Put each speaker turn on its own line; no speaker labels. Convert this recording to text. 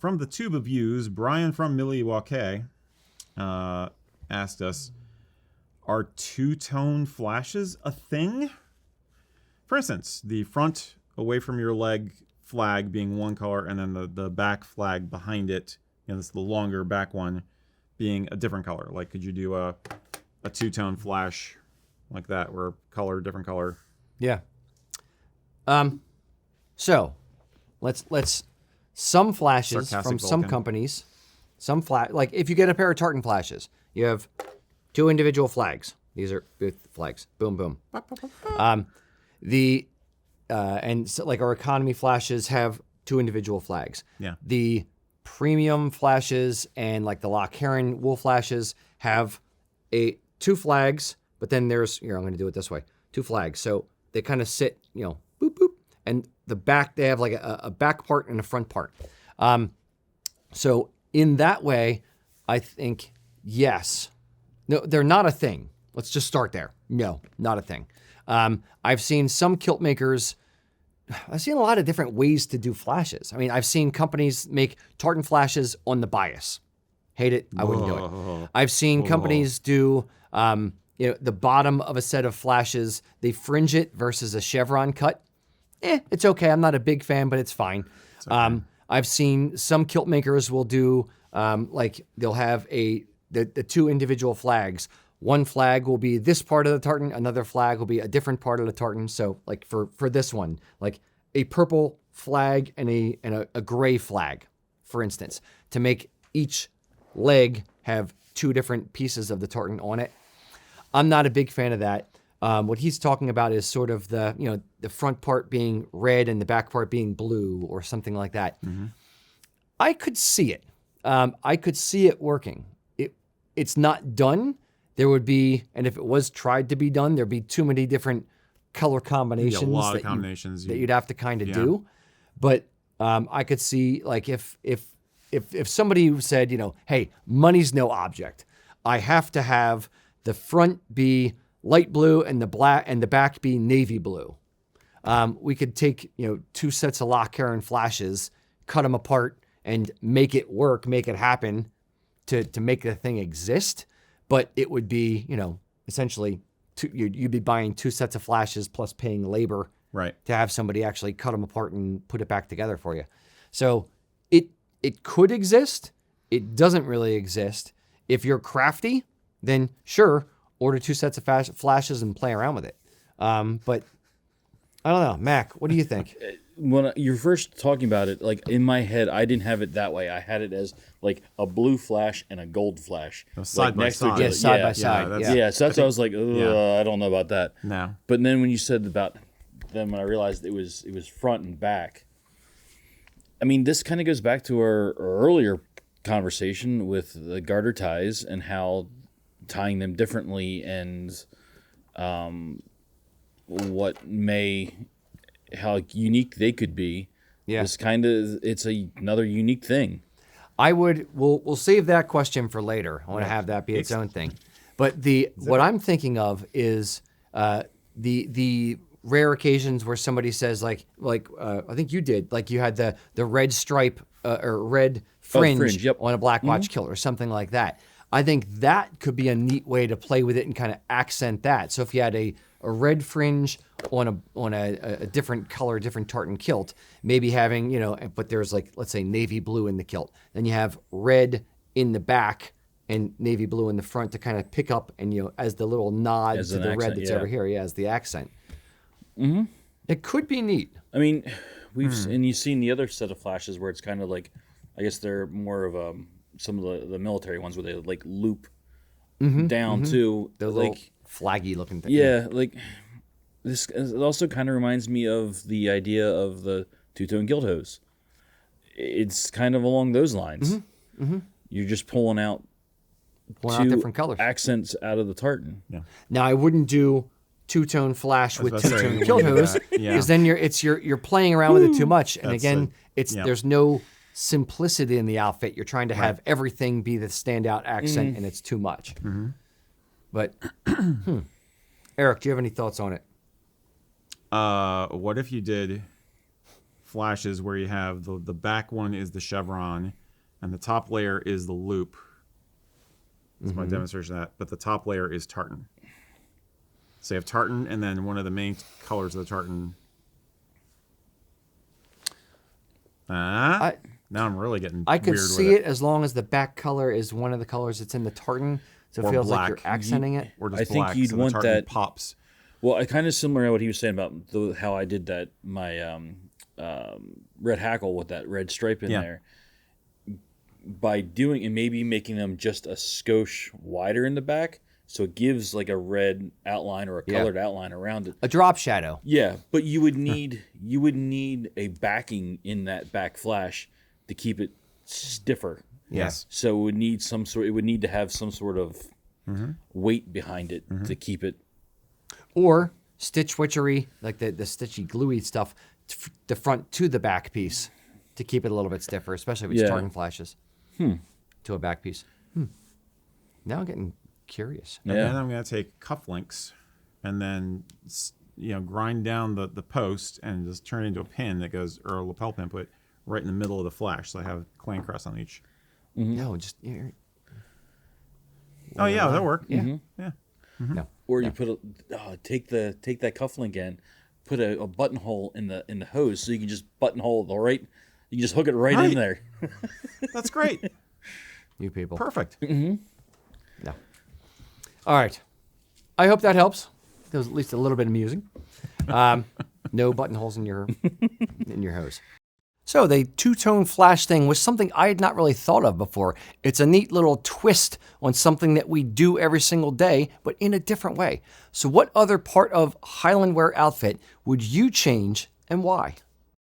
from the Tube of Views, Brian from Milwaukee asked us, are two-tone flashes a thing? For instance, the front away from your leg flag being one color, and then the back flag behind it, this the longer back one, being a different color. Like, could you do a two-tone flash like that, where different color?
Yeah. So, let's some flashes
Sarcastic
from some
Vulcan.
companies, like if you get a pair of tartan flashes, you have two individual flags. These are flags. Boom, boom. And so, like our economy flashes have two individual flags.
Yeah.
The premium flashes and like the Loch Heron wool flashes have two flags, but then there's, I'm going to do it this way, two flags. So they kind of sit, boop, boop. And the back, they have like a back part and a front part. So in that way, I think, yes. No, they're not a thing. Let's just start there. No, not a thing. I've seen some kilt makers, I've seen a lot of different ways to do flashes. I mean, I've seen companies make tartan flashes on the bias. Hate it. I wouldn't do it. I've seen companies do, the bottom of a set of flashes, they fringe it versus a chevron cut. It's okay. I'm not a big fan, but it's fine. It's okay. I've seen some kilt makers will do, they'll have the two individual flags. One flag will be this part of the tartan, another flag will be a different part of the tartan. So like for this one, like a purple flag and a gray flag, for instance, to make each leg have two different pieces of the tartan on it. I'm not a big fan of that. What he's talking about is sort of the front part being red and the back part being blue or something like that. Mm-hmm. I could see it. I could see it working. It's not done. There would be, and if it was tried to be done, there'd be too many different color combinations.
A lot of combinations
that you'd have to kind of do. But I could see, like, if somebody said, hey, money's no object. I have to have the front be light blue and the back be navy blue. We could take, two sets of Loch Heron flashes, cut them apart, and make it work, make it happen to make the thing exist. But it would be, essentially, you'd be buying two sets of flashes plus paying labor to have somebody actually cut them apart and put it back together for you. So it could exist. It doesn't really exist. If you're crafty, then sure, order two sets of flashes and play around with it. But I don't know. Mac, what do you think?
When you're first talking about it, like in my head, I didn't have it that way. I had it as like a blue flash and a gold flash.
Side by side.
Yeah, side by side.
So that's why I was like, I don't know about that.
No.
But then when you said about them, when I realized it was front and back. I mean, this kind of goes back to our earlier conversation with the garter ties and how tying them differently and how unique they could be. Yeah. It's another unique thing.
We'll save that question for later. I want to have that be its own thing. But what I'm thinking of is the rare occasions where somebody says like I think you did, like you had the red stripe or red fringe on a black watch kilt or something like that. I think that could be a neat way to play with it and kind of accent that. So if you had a red fringe on a different color, different tartan kilt, maybe having, but there's like, let's say navy blue in the kilt. Then you have red in the back and navy blue in the front to kind of pick up and, as the little nod to the red that's over here. Yeah, as the accent. Mm-hmm. It could be neat.
I mean, and you've seen the other set of flashes where it's kind of like, I guess they're more of some of the military ones where they like loop down to
the like flaggy looking thing.
Yeah, like this. It also kind of reminds me of the idea of the two-tone gilt hose. It's kind of along those lines. Mm-hmm. Mm-hmm. You're just pulling out
different colors,
accents out of the tartan.
Yeah. Now I wouldn't do two-tone flash with two-tone gilt hose because then you're playing around with it too much, and again, there's no simplicity in the outfit. You're trying to have everything be the standout accent, and it's too much. Mm-hmm. But Eric, do you have any thoughts on it?
What if you did flashes where you have the back one is the chevron, and the top layer is the loop. That's my demonstration of that. But the top layer is tartan. So you have tartan, and then one of the main colors of the tartan. Now I'm really getting
I could
weird
see
with
it as long as the back color is one of the colors that's in the tartan, so it
Or
feels
black.
like you're accenting it.
Or just
I think
black,
you'd
so
want
the tartan
that-
pops.
Well, kind of similar to what he was saying about how I did that, my red hackle with that red stripe in
Yeah.
there. By doing and maybe making them just a skosh wider in the back, so it gives like a red outline or a colored outline around it.
A drop shadow.
Yeah, but you would need a backing in that back flash to keep it stiffer.
Yes.
So it would need to have some sort of weight behind it to keep it.
Or stitch witchery, like the stitchy gluey stuff, the front to the back piece to keep it a little bit stiffer, especially if it's
Yeah.
tartan flashes to a back piece. Now I'm getting curious.
And
Yeah.
then I'm going to take cufflinks and then grind down the post and just turn it into a pin that goes, or a lapel pin, put right in the middle of the flash. So I have clan crest on each.
No, just
Oh yeah, that'll work.
Yeah.
Yeah.
no.
Or you put take that cufflink in, put a buttonhole in the hose, so you can just buttonhole the right. You can just hook it right in
Right.
there.
That's great.
You people.
Perfect.
No. All right. I hope that helps. It was at least a little bit amusing. No buttonholes in your hose. So the two-tone flash thing was something I had not really thought of before. It's a neat little twist on something that we do every single day, but in a different way. So what other part of Highland wear outfit would you change and why?